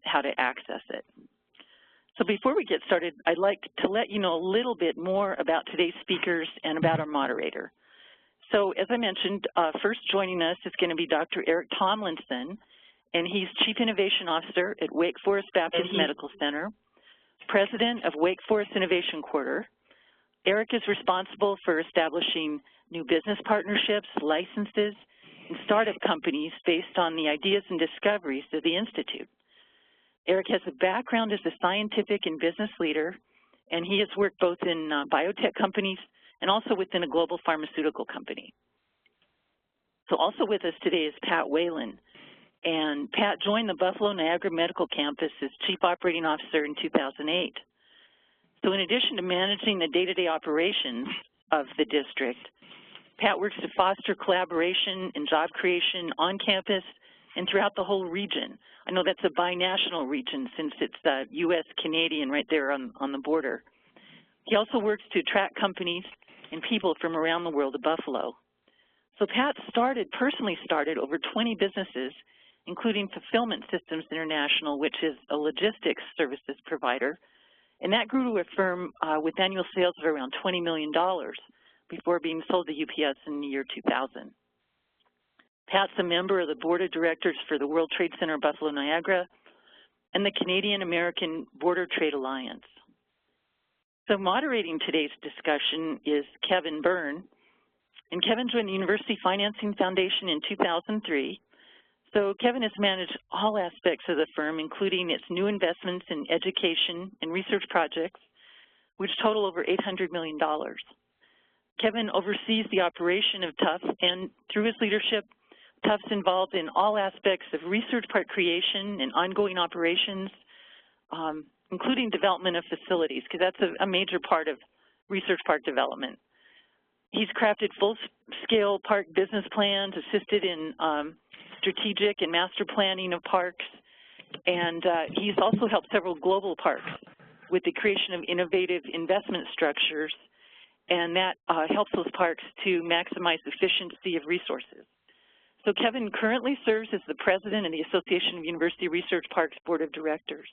how to access it. So before we get started, I'd like to let you know a little bit more about today's speakers and about our moderator. So as I mentioned, first joining us is going to be Dr. Eric Tomlinson, and he's Chief Innovation Officer at Wake Forest Baptist Medical Center, President of Wake Forest Innovation Quarter. Eric is responsible for establishing new business partnerships, licenses, and startup companies based on the ideas and discoveries of the Institute. Eric has a background as a scientific and business leader, and he has worked both in biotech companies and also within a global pharmaceutical company. So also with us today is Pat Whalen, and Pat joined the Buffalo Niagara Medical Campus as Chief Operating Officer in 2008. So in addition to managing the day-to-day operations of the district, Pat works to foster collaboration and job creation on campus and throughout the whole region. I know that's a binational region since it's U.S.-Canadian right there on the border. He also works to attract companies and people from around the world to Buffalo. So Pat personally started over 20 businesses, including Fulfillment Systems International, which is a logistics services provider, and that grew to a firm with annual sales of around $20 million before being sold to UPS in the year 2000. Pat's a member of the Board of Directors for the World Trade Center Buffalo Niagara and the Canadian-American Border Trade Alliance. So moderating today's discussion is Kevin Byrne, and Kevin joined the University Financing Foundation in 2003. So Kevin has managed all aspects of the firm, including its new investments in education and research projects, which total over $800 million. Kevin oversees the operation of Tufts, and through his leadership, Tufts involved in all aspects of research park creation and ongoing operations, including development of facilities, because that's a major part of research park development. He's crafted full-scale park business plans, assisted in strategic and master planning of parks, and he's also helped several global parks with the creation of innovative investment structures, and that helps those parks to maximize efficiency of resources. So Kevin currently serves as the president of the Association of University Research Parks Board of Directors.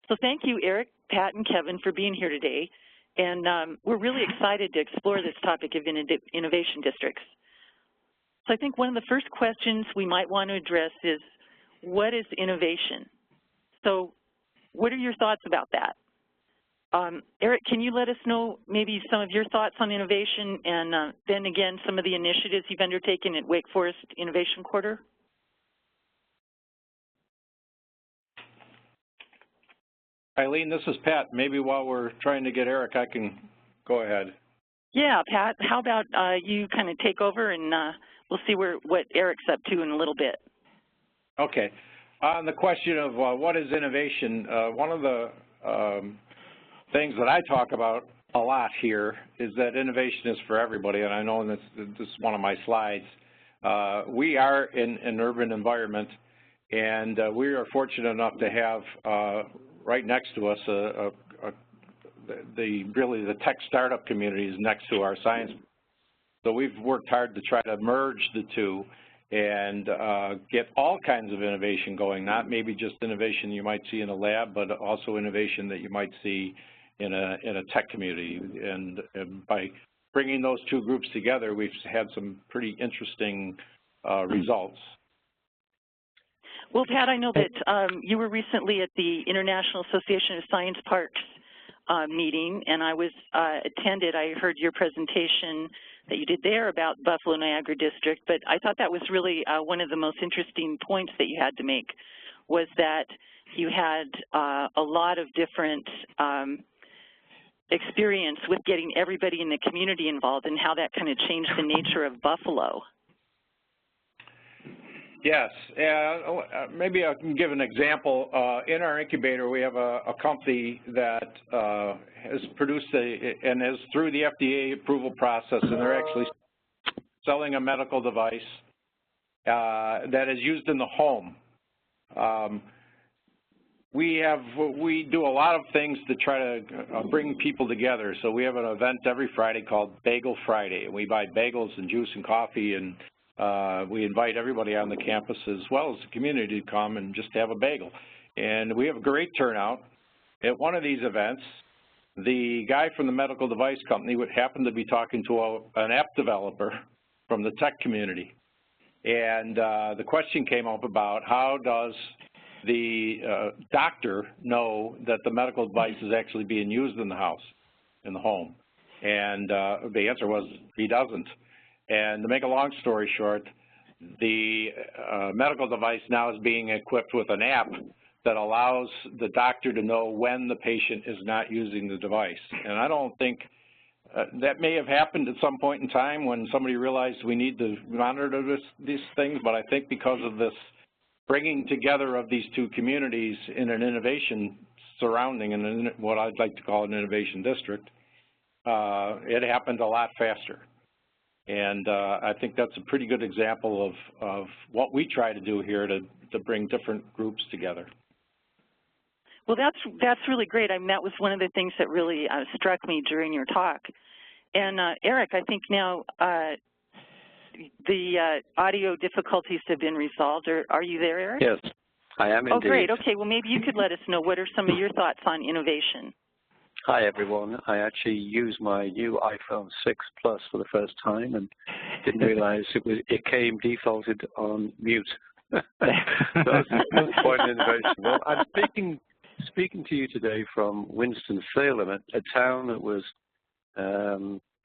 So thank you, Eric, Pat, and Kevin for being here today. And we're really excited to explore this topic of innovation districts. So I think one of the first questions we might want to address is, what is innovation? So what are your thoughts about that? Eric, can you let us know maybe some of your thoughts on innovation and then again some of the initiatives you've undertaken at Wake Forest Innovation Quarter? Eileen, this is Pat. Maybe while we're trying to get Eric, I can go ahead. Yeah, Pat, how about you kind of take over and we'll see what Eric's up to in a little bit. Okay. On the question of what is innovation, one of the things that I talk about a lot here is that innovation is for everybody, and I know this is one of my slides. We are in an urban environment, and we are fortunate enough to have right next to us really the tech startup community is next to our science. So we've worked hard to try to merge the two and get all kinds of innovation going, not maybe just innovation you might see in a lab, but also innovation that you might see in a tech community. And by bringing those two groups together, we've had some pretty interesting results. Well, Pat, I know that you were recently at the International Association of Science Parks meeting, and I was attended. I heard your presentation that you did there about Buffalo Niagara District, but I thought that was really one of the most interesting points that you had to make, was that you had a lot of different experience with getting everybody in the community involved and how that kind of changed the nature of Buffalo. Yes, maybe I can give an example. In our incubator, we have a company that has produced and is through the FDA approval process, and they're actually selling a medical device that is used in the home. We do a lot of things to try to bring people together. So we have an event every Friday called Bagel Friday, and we buy bagels and juice and coffee and We invite everybody on the campus as well as the community to come and just have a bagel. And we have a great turnout. At one of these events, the guy from the medical device company would happen to be talking to an app developer from the tech community. And the question came up about how does the doctor know that the medical device is actually being used in the house, in the home? And the answer was he doesn't. And to make a long story short, the medical device now is being equipped with an app that allows the doctor to know when the patient is not using the device. And I don't think that may have happened at some point in time when somebody realized we need to monitor these things, but I think because of this bringing together of these two communities in an innovation surrounding in what I'd like to call an innovation district, it happened a lot faster. And I think that's a pretty good example of what we try to do here to bring different groups together. Well, that's really great. I mean, that was one of the things that really struck me during your talk. And Eric, I think now the audio difficulties have been resolved. Are you there, Eric? Yes, I am indeed. Oh, great. Okay, well, maybe you could let us know what are some of your thoughts on innovation. Hi, everyone. I actually used my new iPhone 6 Plus for the first time and didn't realize it came defaulted on mute. So that's quite an innovation. Well, I'm speaking to you today from Winston-Salem, a town that was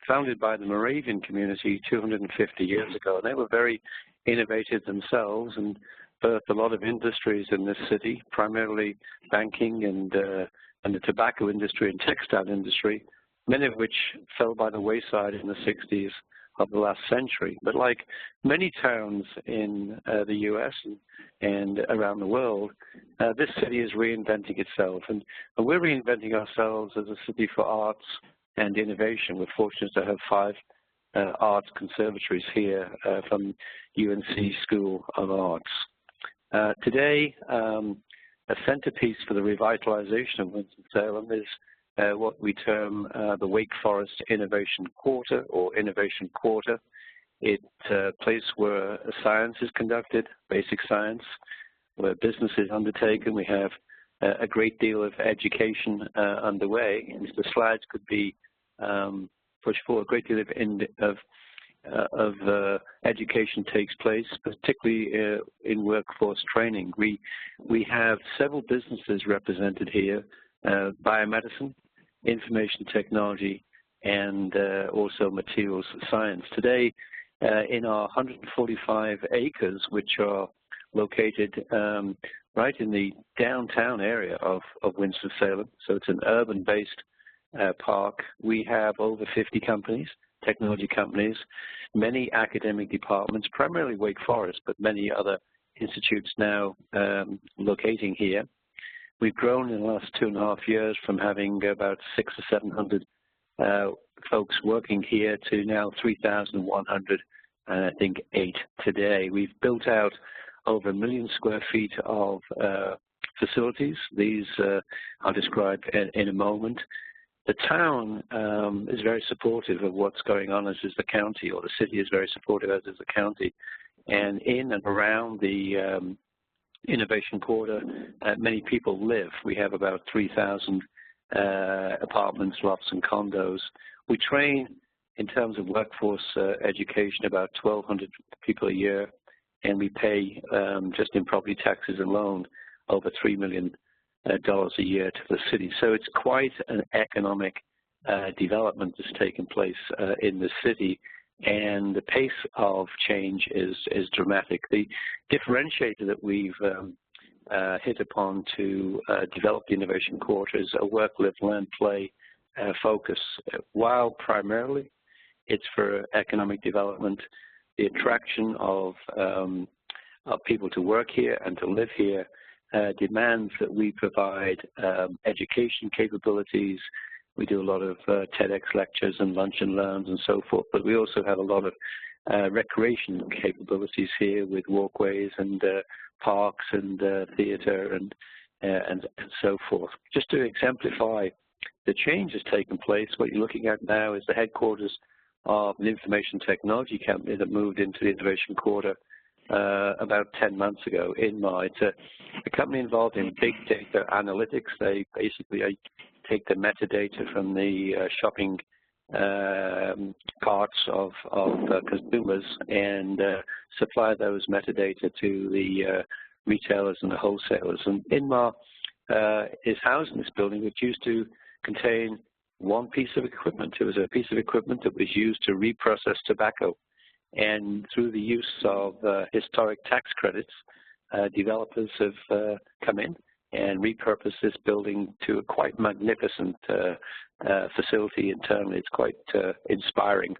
founded by the Moravian community 250 years ago. And they were very innovative themselves and birthed a lot of industries in this city, primarily banking and the tobacco industry and textile industry, many of which fell by the wayside in the 60s of the last century. But like many towns in the U.S. and around the world, this city is reinventing itself. And we're reinventing ourselves as a city for arts and innovation. We're fortunate to have 5 arts conservatories here from UNC School of Arts. Today, a centerpiece for the revitalization of Winston-Salem is what we term the Wake Forest Innovation Quarter or Innovation Quarter. It's a place where science is conducted, basic science, where business is undertaken. We have a great deal of education underway. And if the slides could be pushed forward, a great deal of education takes place, particularly in workforce training. We have several businesses represented here, biomedicine, information technology, and also materials science. Today, in our 145 acres, which are located right in the downtown area of Winston-Salem, so it's an urban-based park, we have over 50 companies, technology companies, many academic departments, primarily Wake Forest, but many other institutes now locating here. We've grown in the last 2.5 years from having about 600 or 700 folks working here to now 3,100, and I think 8 today. We've built out over 1 million square feet of facilities. These I'll describe in a moment. The town is very supportive of what's going on, as is the county, or the city is very supportive, as is the county. And in and around the Innovation Quarter, many people live. We have about 3,000 apartments, lots, and condos. We train, in terms of workforce education, about 1,200 people a year, and we pay, just in property taxes alone, over $3 million a year to the city. So it's quite an economic development that's taken place in the city, and the pace of change is dramatic. The differentiator that we've hit upon to develop the Innovation Quarter is a work, live, learn, play focus. While primarily it's for economic development, the attraction of people to work here and to live here demands that we provide education capabilities. We do a lot of TEDx lectures and lunch and learns and so forth, but we also have a lot of recreation capabilities here with walkways and parks and theater and so forth. Just to exemplify the change that's taken place, what you're looking at now is the headquarters of an information technology company that moved into the Innovation Quarter about 10 months ago, Inmar. It's a company involved in big data analytics. They basically take the metadata from the shopping carts of consumers and supply those metadata to the retailers and the wholesalers. And Inmar is housed in this building, which used to contain one piece of equipment. It was a piece of equipment that was used to reprocess tobacco. And through the use of historic tax credits, developers have come in and repurposed this building to a quite magnificent facility internally. It's quite inspiring.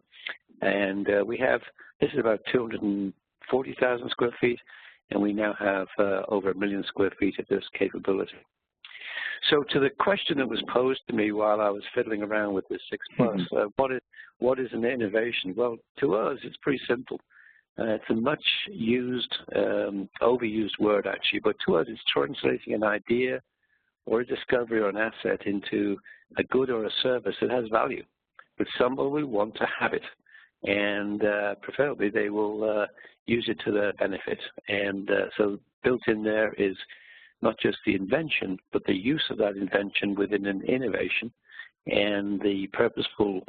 And this is about 240,000 square feet, and we now have over 1 million square feet of this capability. So to the question that was posed to me while I was fiddling around with this 6+, what is an innovation? Well, to us, it's pretty simple. It's a much used, overused word actually, but to us it's translating an idea or a discovery or an asset into a good or a service that has value. But somebody will want to have it, and preferably they will use it to their benefit. And so built in there is not just the invention, but the use of that invention within an innovation and the purposeful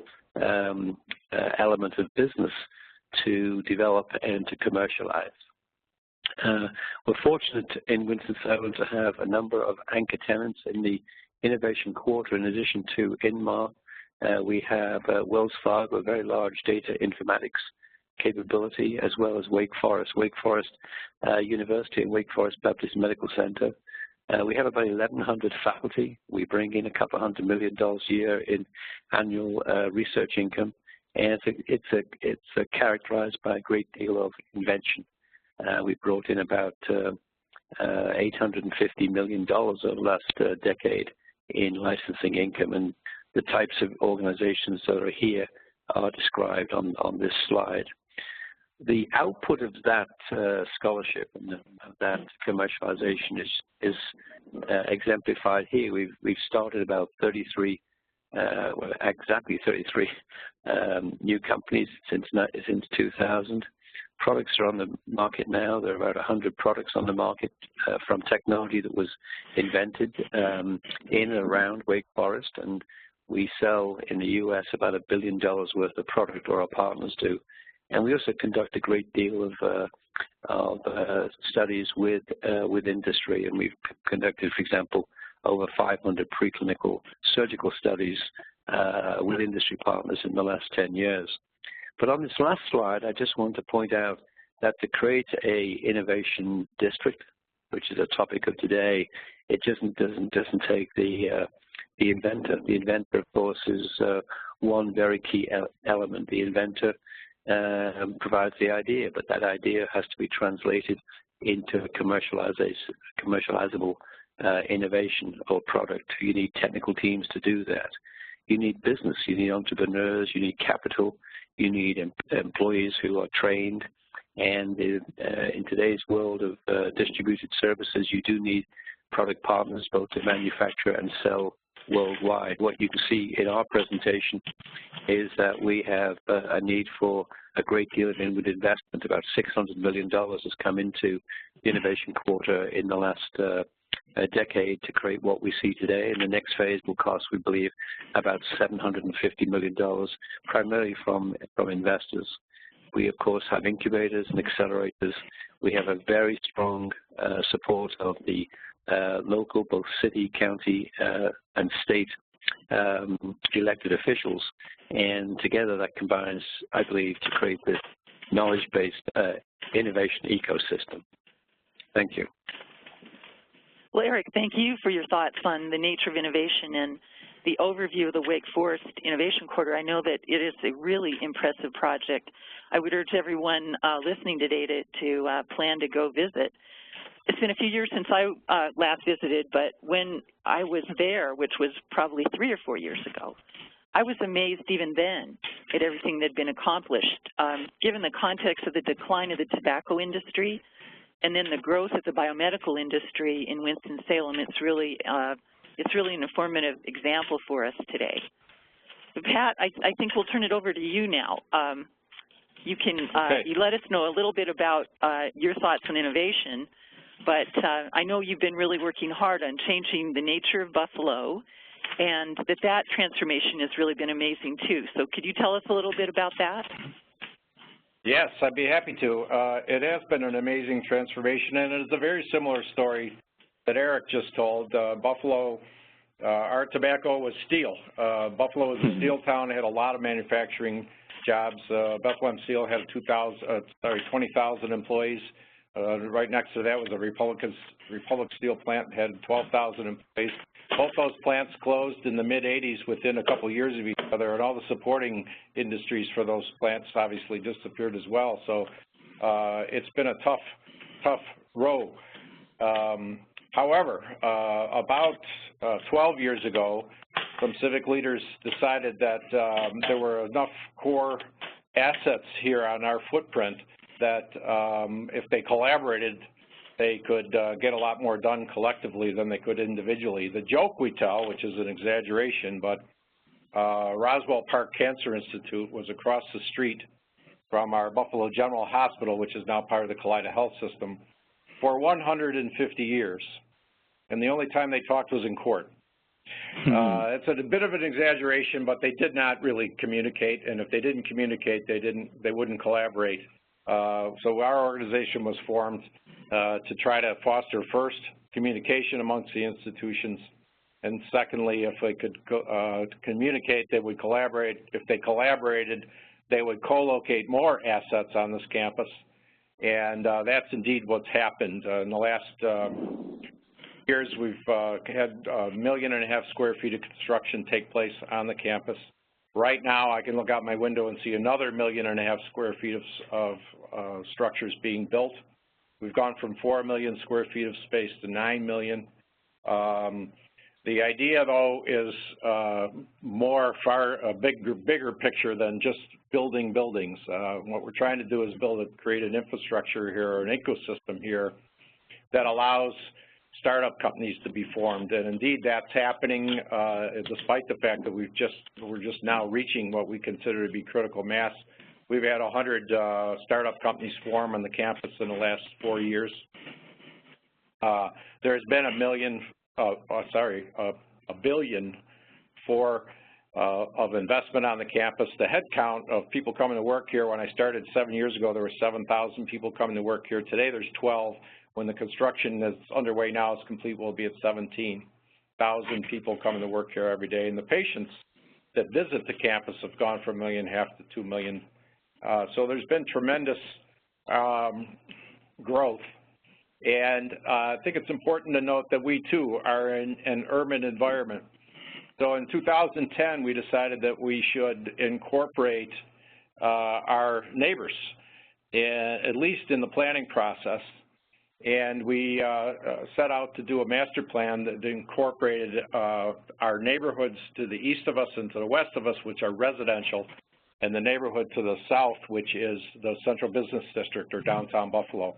element of business to develop and to commercialize. We're fortunate in Winston-Salem to have a number of anchor tenants in the Innovation Quarter. In addition to Inmar, we have Wells Fargo, a very large data informatics capability, as well as Wake Forest University and Wake Forest Baptist Medical Center. We have about 1,100 faculty. We bring in a couple $100 million a year in annual research income, and it's characterized by a great deal of invention. We brought in about $850 million over the last decade in licensing income, and the types of organizations that are here are described on this slide. The output of that scholarship and that commercialization is exemplified here. We've started about 33, exactly 33 new companies since 2000. Products are on the market now. There are about 100 products on the market from technology that was invented in and around Wake Forest, and we sell in the U.S. about $1 billion worth of product, or our partners do. And we also conduct a great deal of studies with industry, and we've conducted, for example, over 500 preclinical surgical studies with industry partners in the last 10 years. But on this last slide, I just want to point out that to create a innovation district, which is a topic of today, it just doesn't take the inventor. The inventor, of course, is one very key element. The inventor provides the idea, but that idea has to be translated into a commercializable innovation or product. You need technical teams to do that. You need business, you need entrepreneurs, you need capital, you need employees who are trained, and in today's world of distributed services, you do need product partners both to manufacture and sell worldwide. What you can see in our presentation is that we have a need for a great deal of inward investment. About $600 million has come into the Innovation Quarter in the last decade to create what we see today. And the next phase will cost, we believe, about $750 million, primarily from investors. We, of course, have incubators and accelerators. We have a very strong support of the local, both city, county, and state elected officials. And together that combines, I believe, to create this knowledge-based innovation ecosystem. Thank you. Well, Eric, thank you for your thoughts on the nature of innovation and the overview of the Wake Forest Innovation Quarter. I know that it is a really impressive project. I would urge everyone listening today to plan to go visit. It's been a few years since I last visited, but when I was there, which was probably 3 or 4 years ago, I was amazed even then at everything that had been accomplished. Given the context of the decline of the tobacco industry and then the growth of the biomedical industry in Winston-Salem, it's really an informative example for us today. So Pat, I think we'll turn it over to you now. You can you let us know a little bit about your thoughts on innovation, but I know you've been really working hard on changing the nature of Buffalo, and that transformation has really been amazing too. So could you tell us a little bit about that? Yes, I'd be happy to. It has been an amazing transformation, and it's a very similar story that Eric just told. Buffalo, our tobacco was steel. Buffalo was a steel town, had a lot of manufacturing jobs. Bethlehem Steel had 20,000 employees. Right next to that was a Republic Steel plant, had 12,000 employees. Both those plants closed in the mid-'80s within a couple of years of each other, and all the supporting industries for those plants obviously disappeared as well. So it's been a tough row. However, about 12 years ago, some civic leaders decided that there were enough core assets here on our footprint that if they collaborated, they could get a lot more done collectively than they could individually. The joke we tell, which is an exaggeration, but Roswell Park Cancer Institute was across the street from our Buffalo General Hospital, which is now part of the Kaleida Health System, for 150 years. And the only time they talked was in court. It's a bit of an exaggeration, but they did not really communicate, and if they didn't communicate, they wouldn't collaborate. So our organization was formed to try to foster, first, communication amongst the institutions, and secondly, if they could communicate, they would collaborate. If they collaborated, they would co-locate more assets on this campus, and that's indeed what's happened. In the last years, we've had 1.5 million square feet of construction take place on the campus. Right now, I can look out my window and see another 1.5 million square feet of structures being built. We've gone from 4 million square feet of space to 9 million. The idea, though, is a bigger picture than just building buildings. What we're trying to do is create an infrastructure here, or an ecosystem here, that allows startup companies to be formed, and indeed that's happening despite the fact that we're just now reaching what we consider to be critical mass. We've had 100 startup companies form on the campus in the last 4 years. There's been $1 billion of investment on the campus. The head count of people coming to work here, when I started 7 years ago, there were 7,000 people coming to work here. Today there's 12. When the construction that's underway now is complete, we'll be at 17,000 people coming to work here every day. And the patients that visit the campus have gone from 1.5 million to 2 million. So there's been tremendous growth. And I think it's important to note that we, too, are in an urban environment. So in 2010, we decided that we should incorporate our neighbors, at least in the planning process. And we set out to do a master plan that incorporated our neighborhoods to the east of us and to the west of us, which are residential, and the neighborhood to the south, which is the Central Business District, or downtown Buffalo.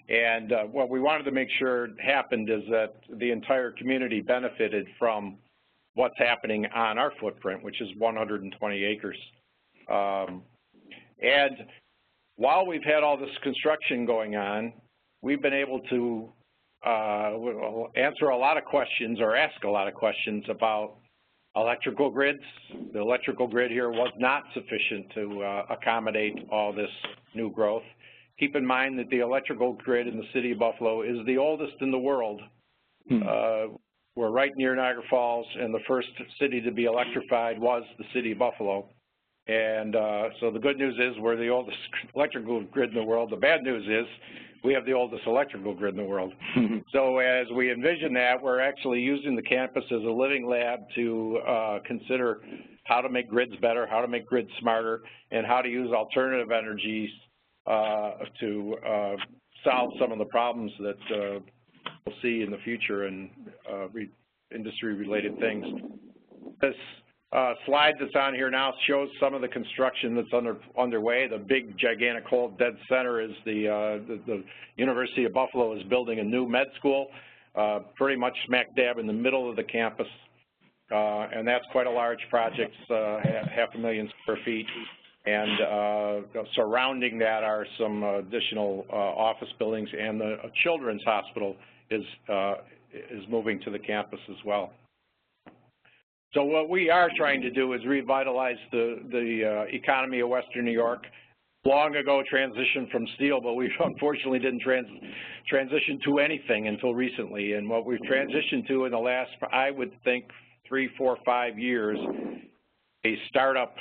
And what we wanted to make sure happened is that the entire community benefited from what's happening on our footprint, which is 120 acres. And while we've had all this construction going on, we've been able to answer a lot of questions, or ask a lot of questions, about electrical grids. The electrical grid here was not sufficient to accommodate all this new growth. Keep in mind that the electrical grid in the city of Buffalo is the oldest in the world. We're right near Niagara Falls, and the first city to be electrified was the city of Buffalo. And so the good news is we're the oldest electrical grid in the world. The bad news is we have the oldest electrical grid in the world. So as we envision that, we're actually using the campus as a living lab to consider how to make grids better, how to make grids smarter, and how to use alternative energies to solve some of the problems that we'll see in the future in industry-related things. This slide that's on here now shows some of the construction that's underway. The big, gigantic hole dead center is the University of Buffalo is building a new med school, pretty much smack dab in the middle of the campus. and that's quite a large project, 500,000 square feet. And surrounding that are some additional office buildings, and the children's hospital is moving to the campus as well. So what we are trying to do is revitalize the economy of Western New York. Long ago transitioned from steel, but we unfortunately didn't transition to anything until recently. And what we've transitioned to in the last, I would think, 3, 4, 5 years, a startup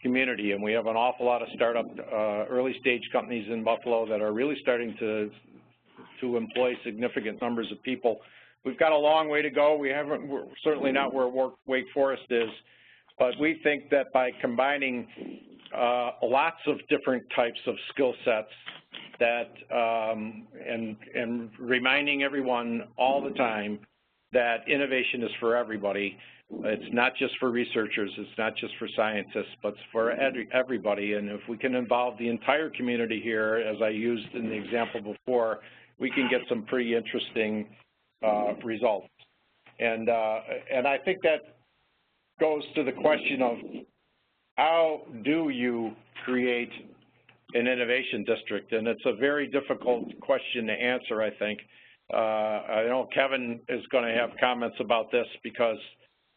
community. And we have an awful lot of startup early stage companies in Buffalo that are really starting to employ significant numbers of people. We've got a long way to go. We're certainly not where Wake Forest is, but we think that by combining lots of different types of skill sets that and reminding everyone all the time that innovation is for everybody. It's not just for researchers, it's not just for scientists, but it's for everybody. And if we can involve the entire community here, as I used in the example before, we can get some pretty interesting results. And I think that goes to the question of how do you create an innovation district? And it's a very difficult question to answer, I think. I know Kevin is going to have comments about this because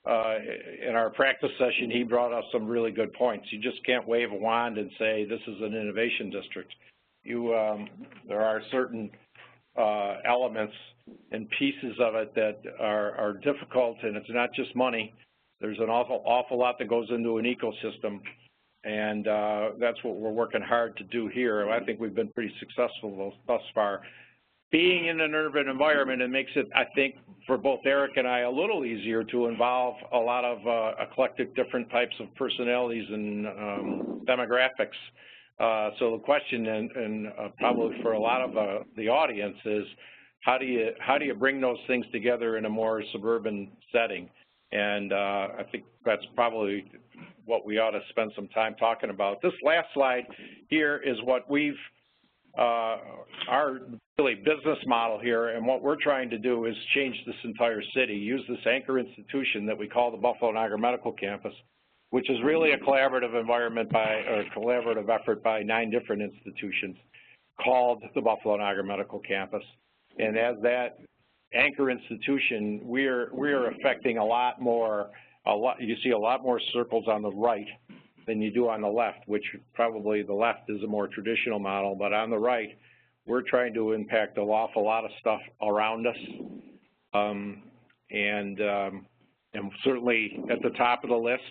in our practice session, he brought us some really good points. You just can't wave a wand and say this is an innovation district. There are certain elements and pieces of it that are difficult, and it's not just money. There's an awful lot that goes into an ecosystem, and that's what we're working hard to do here. I think we've been pretty successful thus far. Being in an urban environment, it makes it, I think, for both Eric and I, a little easier to involve a lot of eclectic different types of personalities and demographics. So the question, and probably for a lot of the audience, is how do you bring those things together in a more suburban setting? And I think that's probably what we ought to spend some time talking about. This last slide here is what we've, our really business model here, and what we're trying to do is change this entire city, use this anchor institution that we call the Buffalo Niagara Medical Campus, which is really a collaborative environment or collaborative effort by 9 different institutions called the Buffalo Niagara Medical Campus. And as that anchor institution, we're affecting a lot more, you see a lot more circles on the right than you do on the left, which probably the left is a more traditional model, but on the right, we're trying to impact an awful lot of stuff around us. And certainly at the top of the list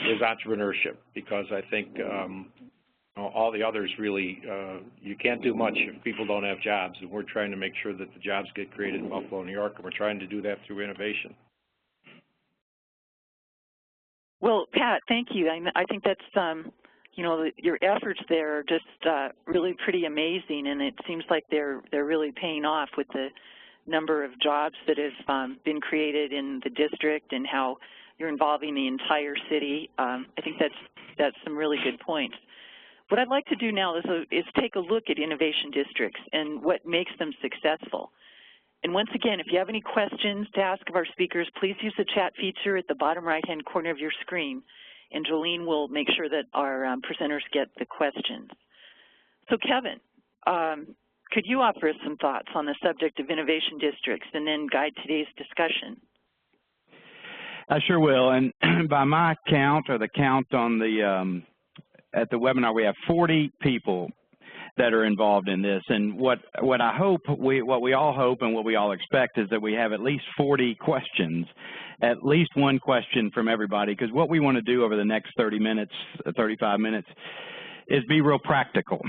is entrepreneurship, because I think all the others really, you can't do much if people don't have jobs, and we're trying to make sure that the jobs get created in Buffalo, New York, and we're trying to do that through innovation. Well, Pat, thank you. I think that's, you know, your efforts there are just really pretty amazing, and it seems like they're really paying off with the number of jobs that have been created in the district and how you're involving the entire city. I think that's some really good points. What I'd like to do now is take a look at innovation districts and what makes them successful. And once again, if you have any questions to ask of our speakers, please use the chat feature at the bottom right-hand corner of your screen, and Jolene will make sure that our presenters get the questions. So Kevin, could you offer us some thoughts on the subject of innovation districts and then guide today's discussion? I sure will, and by my count, or the count on the at the webinar, we have 40 people that are involved in this, and what I hope, what we all hope and what we all expect is that we have at least 40 questions, at least one question from everybody, because what we want to do over the next 30 minutes, 35 minutes, is be real practical.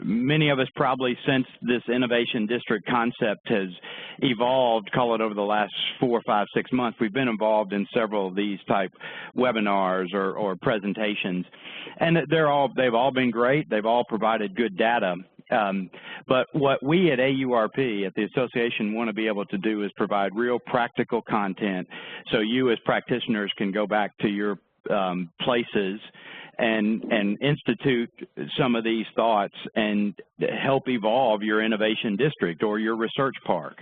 Many of us probably, since this innovation district concept has evolved, call it over the last 4, 5, 6 months, we've been involved in several of these type webinars or presentations, and they've all been great. They've all provided good data. But what we at AURP, at the association, want to be able to do is provide real practical content so you as practitioners can go back to your places and institute some of these thoughts and help evolve your innovation district or your research park.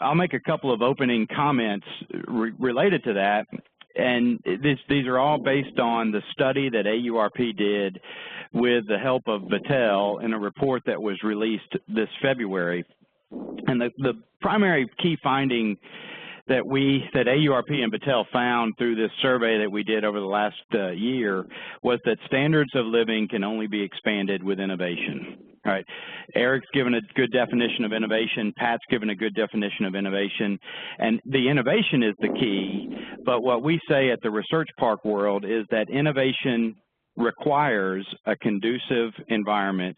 I'll make a couple of opening comments related to that. And these are all based on the study that AURP did with the help of Battelle in a report that was released this February. And the primary key finding that AURP and Battelle found through this survey that we did over the last year was that standards of living can only be expanded with innovation. All right, Eric's given a good definition of innovation, Pat's given a good definition of innovation, and the innovation is the key, but what we say at the Research Park world is that innovation requires a conducive environment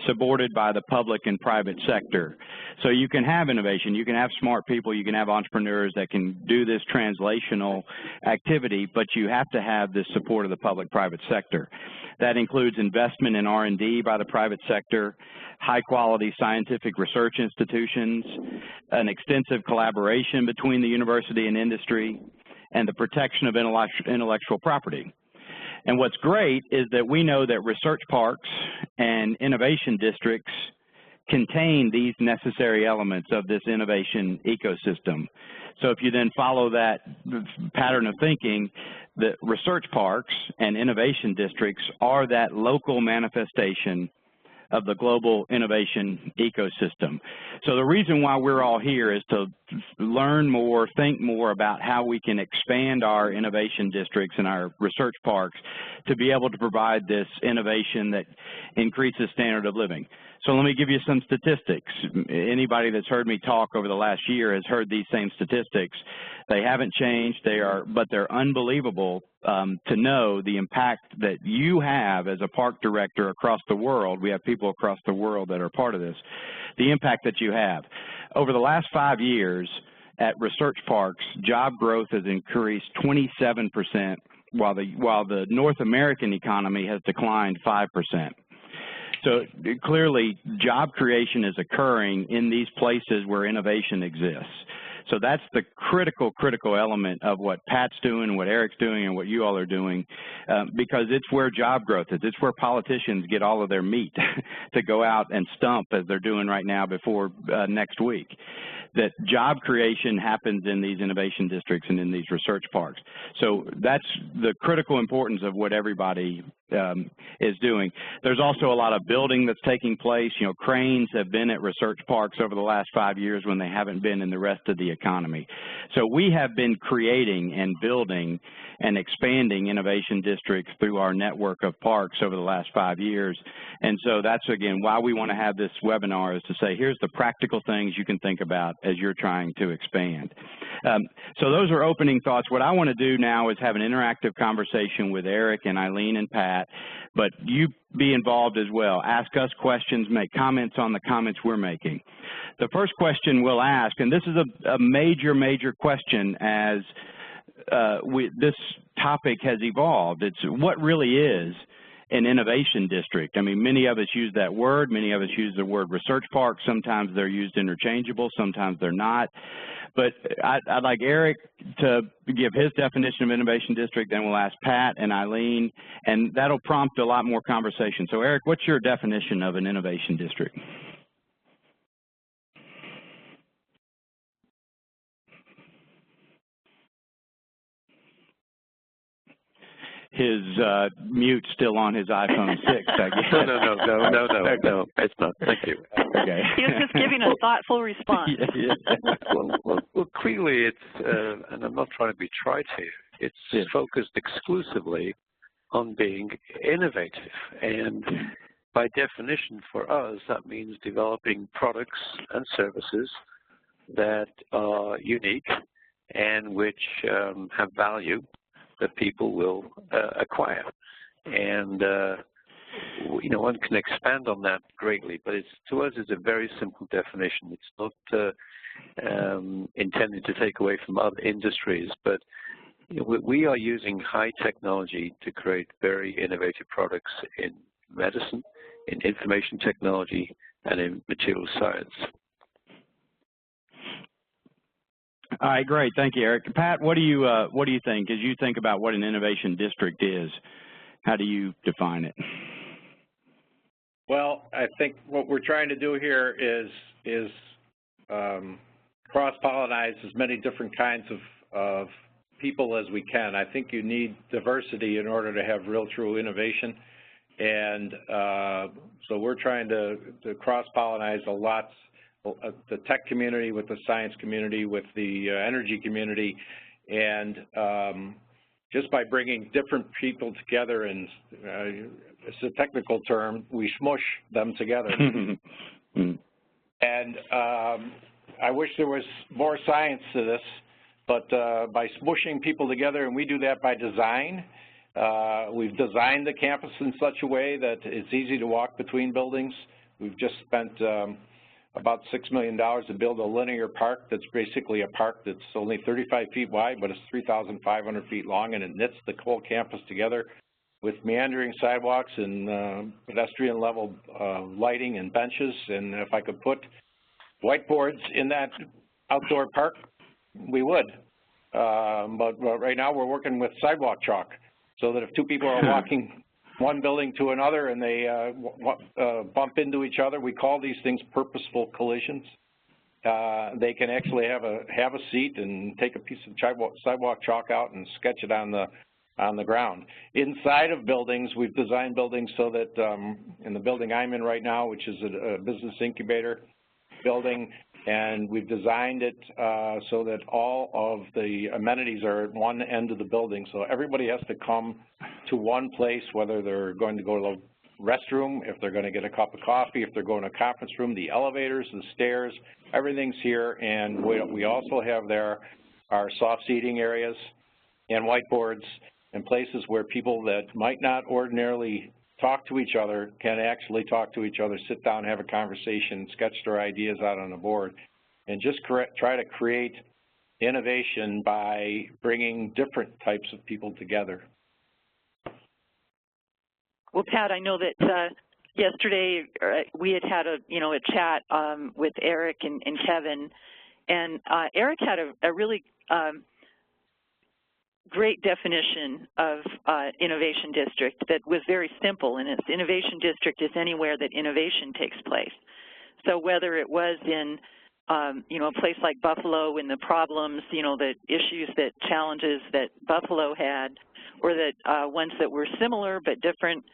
supported by the public and private sector. So you can have innovation, you can have smart people, you can have entrepreneurs that can do this translational activity, but you have to have this support of the public-private sector. That includes investment in R&D by the private sector, high-quality scientific research institutions, an extensive collaboration between the university and industry, and the protection of intellectual property. And what's great is that we know that research parks and innovation districts contain these necessary elements of this innovation ecosystem. So if you then follow that pattern of thinking, the research parks and innovation districts are that local manifestation of the global innovation ecosystem. So the reason why we're all here is to learn more, think more about how we can expand our innovation districts and our research parks to be able to provide this innovation that increases standard of living. So let me give you some statistics. Anybody that's heard me talk over the last year has heard these same statistics. They haven't changed, but they're unbelievable to know the impact that you have as a park director across the world. We have people across the world that are part of this. The impact that you have. Over the last 5 years at research parks, job growth has increased 27%, while the North American economy has declined 5%. So clearly, job creation is occurring in these places where innovation exists. So that's the critical element of what Pat's doing, what Eric's doing, and what you all are doing, because it's where job growth is. It's where politicians get all of their meat to go out and stump, as they're doing right now before next week. That job creation happens in these innovation districts and in these research parks. So that's the critical importance of what everybody is doing. There's also a lot of building that's taking place. You know, cranes have been at research parks over the last 5 years when they haven't been in the rest of the economy. So we have been creating and building and expanding innovation districts through our network of parks over the last 5 years. And so that's, again, why we want to have this webinar, is to say, here's the practical things you can think about as you're trying to expand. So those are opening thoughts. What I want to do now is have an interactive conversation with Eric and Eileen and Pat, but you be involved as well. Ask us questions, make comments on the comments we're making. The first question we'll ask, and this is a major question as this topic has evolved, it's what really is an innovation district. I mean, many of us use that word. Many of us use the word research park. Sometimes they're used interchangeable. Sometimes they're not. But I'd like Eric to give his definition of innovation district, then we'll ask Pat and Eileen, and that'll prompt a lot more conversation. So Eric, what's your definition of an innovation district? His mute's still on his iPhone 6, I guess. No, it's not. Thank you. Okay. He was just giving a thoughtful response. Well, clearly it's, and I'm not trying to be trite here, it's focused exclusively on being innovative. And by definition for us, that means developing products and services that are unique and which have value that people will acquire. And, you know, one can expand on that greatly, but to us, it's a very simple definition. It's not intended to take away from other industries, but you know, we are using high technology to create very innovative products in medicine, in information technology, and in material science. All right, great. Thank you, Eric. Pat, what do you think as you think about what an innovation district is? How do you define it? Well, I think what we're trying to do here is cross-pollinize as many different kinds of people as we can. I think you need diversity in order to have real, true innovation. And so we're trying to cross-pollinize a lot, the tech community with the science community, with the energy community, and just by bringing different people together, and it's a technical term, we smush them together. And I wish there was more science to this, but by smushing people together, and we do that by design. We've designed the campus in such a way that it's easy to walk between buildings. We've just spent about $6 million to build a linear park that's basically a park that's only 35 feet wide, but it's 3,500 feet long, and it knits the whole campus together with meandering sidewalks and pedestrian level lighting and benches. And if I could put whiteboards in that outdoor park, we would. But right now we're working with sidewalk chalk, so that if two people are walking one building to another and they bump into each other, we call these things purposeful collisions. They can actually have a seat and take a piece of sidewalk chalk out and sketch it on the ground. Inside of buildings, we've designed buildings so that in the building I'm in right now, which is a business incubator building, and we've designed it so that all of the amenities are at one end of the building. So everybody has to come to one place, whether they're going to go to the restroom, if they're going to get a cup of coffee, if they're going to a conference room, the elevators, the stairs, everything's here. And we also have there our soft seating areas and whiteboards and places where people that might not ordinarily talk to each other can actually talk to each other, sit down, have a conversation, sketch their ideas out on a board, and just try to create innovation by bringing different types of people together. Well, Pat, I know that yesterday we had a chat with Eric and Kevin, and Eric had a really great definition of innovation district that was very simple, and its innovation district is anywhere that innovation takes place. So whether it was in a place like Buffalo, in the problems, the issues, that challenges that Buffalo had, or that ones that were similar but different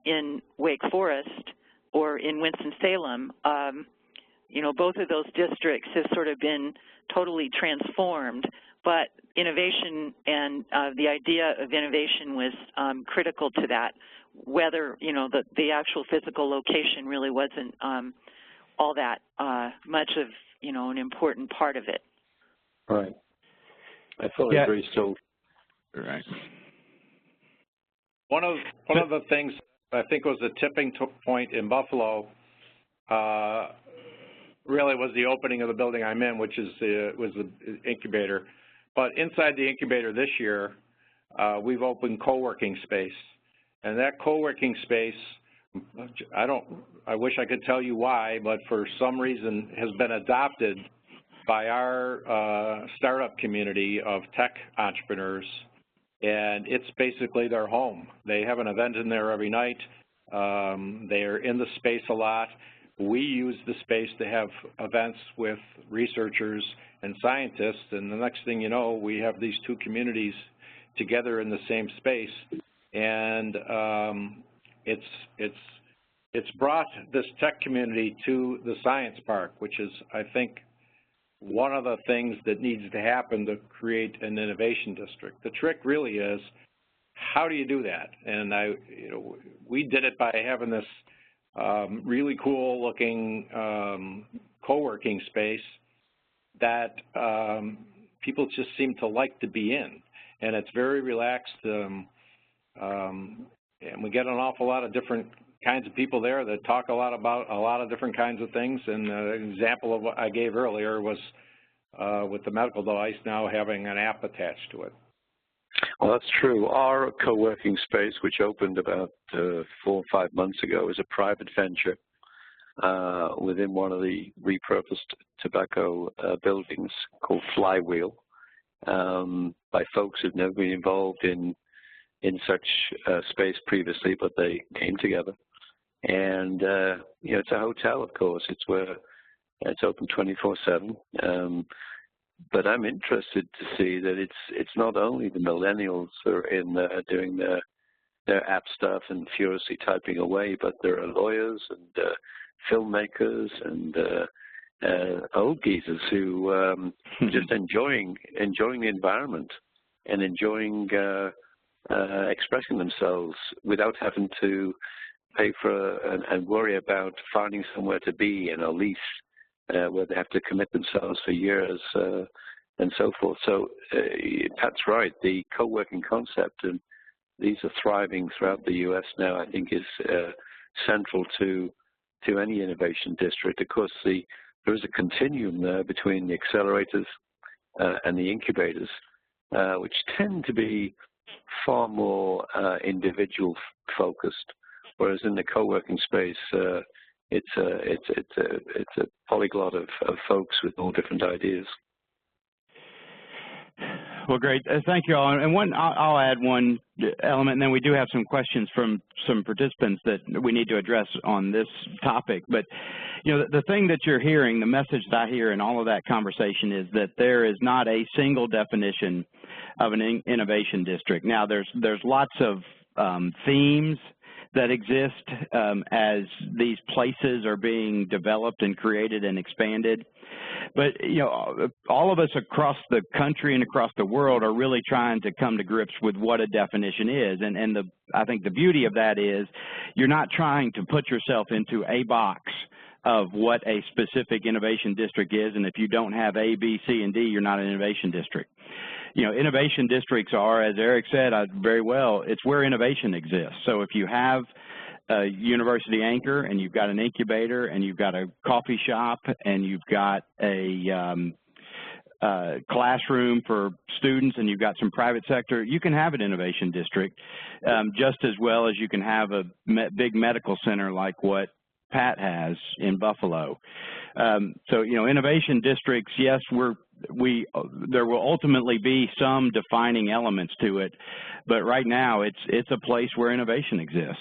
in Wake Forest or in Winston-Salem, both of those districts have sort of been totally transformed, but innovation and the idea of innovation was critical to that, whether, the actual physical location really wasn't all that much of, an important part of it. Right. I fully agree, so. Right. One of the things I think was a tipping point in Buffalo really was the opening of the building I'm in, which was the incubator. But inside the incubator this year, we've opened co-working space. And that co-working space, I wish I could tell you why, but for some reason has been adopted by our startup community of tech entrepreneurs. And it's basically their home. They have an event in there every night. They're in the space a lot. We use the space to have events with researchers and scientists, and the next thing you know, we have these two communities together in the same space. And it's brought this tech community to the science park, which is, I think, one of the things that needs to happen to create an innovation district. The trick really is, how do you do that? And we did it by having this really cool looking co-working space that people just seem to like to be in. And it's very relaxed, and we get an awful lot of different kinds of people there that talk a lot about a lot of different kinds of things. And an example of what I gave earlier was with the medical device now having an app attached to it. Well, that's true. Our co-working space, which opened about 4 or 5 months ago, is a private venture within one of the repurposed tobacco buildings called Flywheel, by folks who've never been involved in such space previously, but they came together. And it's a hotel, of course. It's where It's open 24/7. But I'm interested to see that it's not only the millennials that are in there doing their app stuff and furiously typing away, but there are lawyers and filmmakers and old geezers who are just enjoying the environment and enjoying expressing themselves without having to pay for and worry about finding somewhere to be in a lease where they have to commit themselves for years and so forth. So Pat's right. The co-working concept, and these are thriving throughout the U.S. now, I think is central to any innovation district. Of course, there is a continuum there between the accelerators and the incubators, which tend to be far more individual focused, whereas in the co-working space, it's a polyglot of folks with all different ideas. Well, great. Thank you all. And I'll add one element, and then we do have some questions from some participants that we need to address on this topic. But, you know, the thing that you're hearing, the message that I hear in all of that conversation is that there is not a single definition of an innovation district. Now, there's lots of themes that exist as these places are being developed and created and expanded. But, you know, all of us across the country and across the world are really trying to come to grips with what a definition is. And I think the beauty of that is you're not trying to put yourself into a box of what a specific innovation district is, and if you don't have A, B, C, and D, you're not an innovation district. You know, innovation districts are, as Eric said very well, it's where innovation exists. So if you have a university anchor and you've got an incubator and you've got a coffee shop and you've got a classroom for students and you've got some private sector, you can have an innovation district just as well as you can have a big medical center like what Pat has in Buffalo. So, you know, innovation districts, yes, there will ultimately be some defining elements to it, but right now it's a place where innovation exists.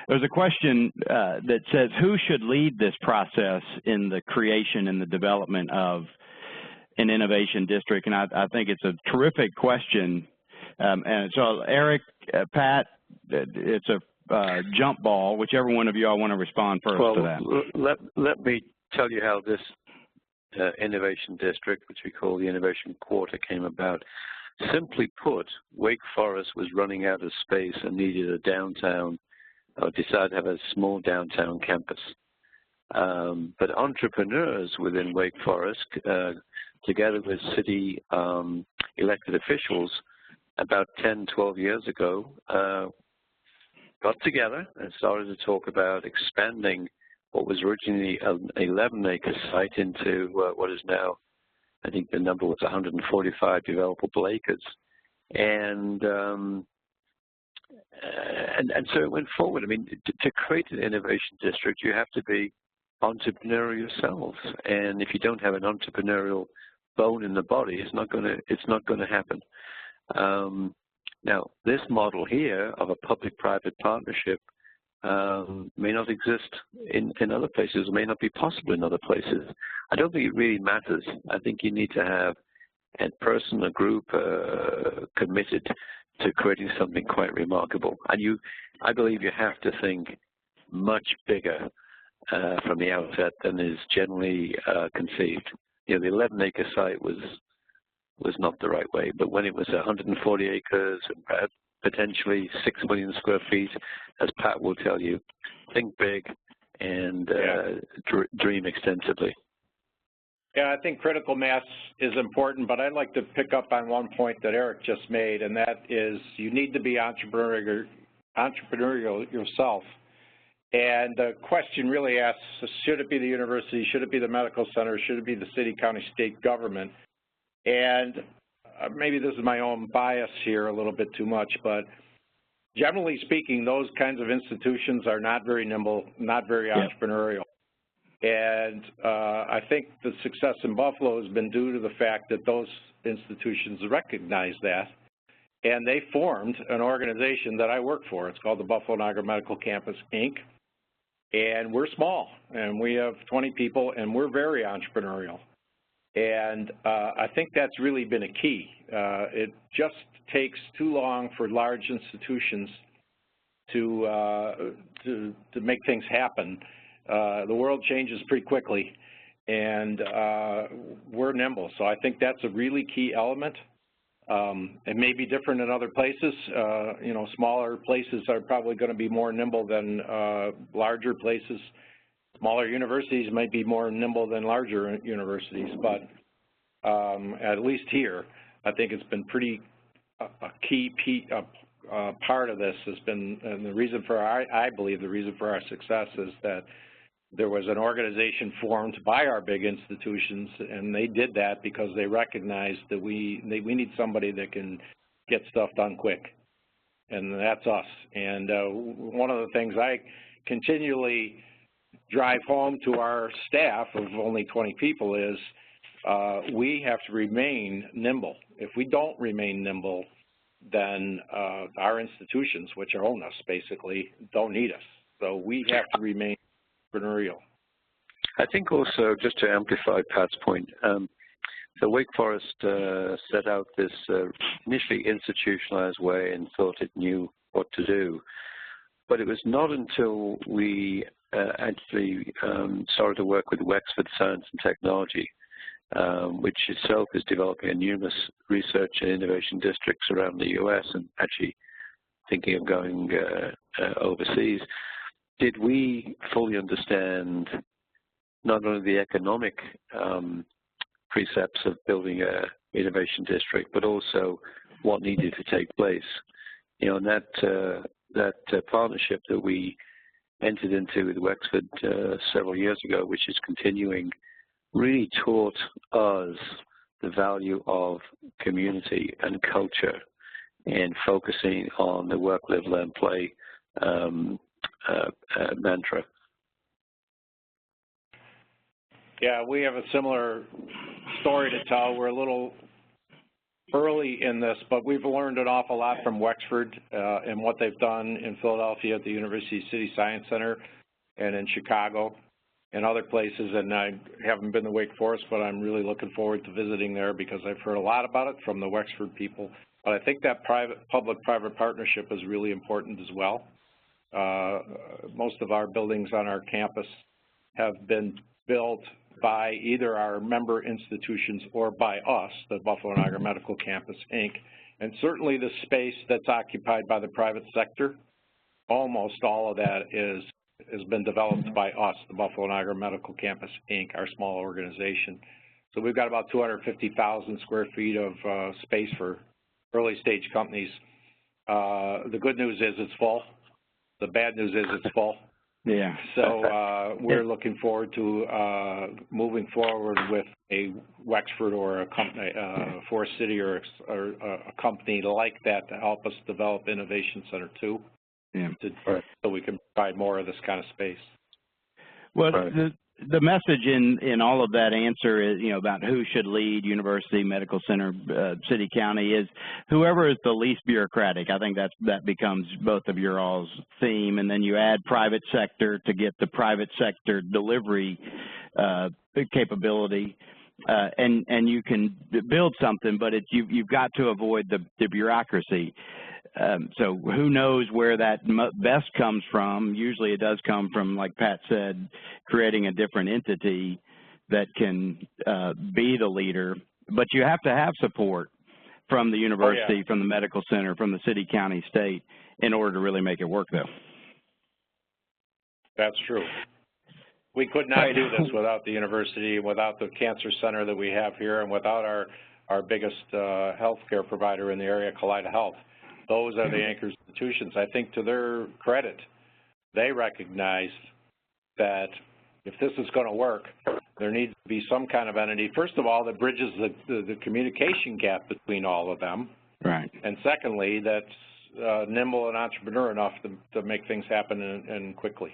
There's a question that says, who should lead this process in the creation and the development of an innovation district? And I think it's a terrific question. And so, Eric, Pat, it's a jump ball, whichever one of you all want to respond first to that. Let me tell you how this innovation district, which we call the Innovation Quarter, came about. Simply put, Wake Forest was running out of space and needed a downtown, or decided to have a small downtown campus. But entrepreneurs within Wake Forest, together with city elected officials, about 10, 12 years ago, got together and started to talk about expanding what was originally an 11-acre site into what is now, I think the number was 145 developable acres. And so it went forward. I mean, to create an innovation district, you have to be entrepreneurial yourselves. And if you don't have an entrepreneurial bone in the body, it's not going to happen. Now, this model here of a public-private partnership may not exist in other places, may not be possible in other places. I don't think it really matters. I think you need to have a person, a group committed to creating something quite remarkable. And I believe you have to think much bigger from the outset than is generally conceived. You know, the 11-acre site was not the right way, but when it was 140 acres and potentially 6 million square feet, as Pat will tell you, think big and dream extensively. Yeah, I think critical mass is important, but I'd like to pick up on one point that Eric just made, and that is you need to be entrepreneurial yourself. And the question really asks, should it be the university, should it be the medical center, should it be the city, county, state government? And maybe this is my own bias here a little bit too much, but generally speaking, those kinds of institutions are not very nimble, not very entrepreneurial. And I think the success in Buffalo has been due to the fact that those institutions recognize that, and they formed an organization that I work for. It's called the Buffalo Niagara Medical Campus, Inc., And we're small, and we have 20 people, and we're very entrepreneurial. And I think that's really been a key. It just takes too long for large institutions to make things happen. The world changes pretty quickly, and we're nimble. So I think that's a really key element. It may be different in other places. You know, smaller places are probably going to be more nimble than larger places. Smaller universities might be more nimble than larger universities, but at least here, I think it's been pretty a key part of this has been, and the reason for I believe the reason for our success is that there was an organization formed by our big institutions, and they did that because they recognized that we need somebody that can get stuff done quick, and that's us. And one of the things I continually drive home to our staff of only 20 people is we have to remain nimble. If we don't remain nimble, then our institutions, which own us basically, don't need us. So we have to remain entrepreneurial. I think also, just to amplify Pat's point, so Wake Forest set out this initially institutionalized way and thought it knew what to do. But it was not until we actually started to work with Wexford Science and Technology, which itself is developing numerous research and innovation districts around the U.S. and actually thinking of going overseas, did we fully understand not only the economic precepts of building an innovation district, but also what needed to take place. You know, and that partnership that we entered into with Wexford several years ago, which is continuing, really taught us the value of community and culture and focusing on the work, live, learn, play mantra. Yeah, we have a similar story to tell. We're a little early in this, but we've learned an awful lot from Wexford and what they've done in Philadelphia at the University City Science Center and in Chicago and other places. And I haven't been to Wake Forest, but I'm really looking forward to visiting there because I've heard a lot about it from the Wexford people. But I think that public-private partnership is really important as well. Most of our buildings on our campus have been built by either our member institutions or by us, the Buffalo Niagara Medical Campus, Inc. And certainly the space that's occupied by the private sector, almost all of that has been developed by us, the Buffalo Niagara Medical Campus, Inc., our small organization. So we've got about 250,000 square feet of space for early stage companies. The good news is it's full. The bad news is it's full. Yeah. So we're looking forward to moving forward with a Wexford or a company, Forest City or a company like that to help us develop Innovation Center 2. Yeah. So we can provide more of this kind of space. Well, the message in all of that answer is, you know, about who should lead university, medical center, city, county is whoever is the least bureaucratic. I think that becomes both of your all's theme, and then you add private sector to get the private sector delivery capability, and you can build something, but you've got to avoid the bureaucracy. So who knows where that best comes from? Usually it does come from, like Pat said, creating a different entity that can be the leader. But you have to have support from the university, from the medical center, from the city, county, state, in order to really make it work, though. That's true. We could not do this without the university, without the cancer center that we have here, and without our biggest healthcare provider in the area, Kaleida Health. Those are the anchor institutions. I think to their credit, they recognize that if this is going to work, there needs to be some kind of entity, first of all, that bridges the communication gap between all of them. Right. And secondly, that's nimble and entrepreneur enough to make things happen and quickly.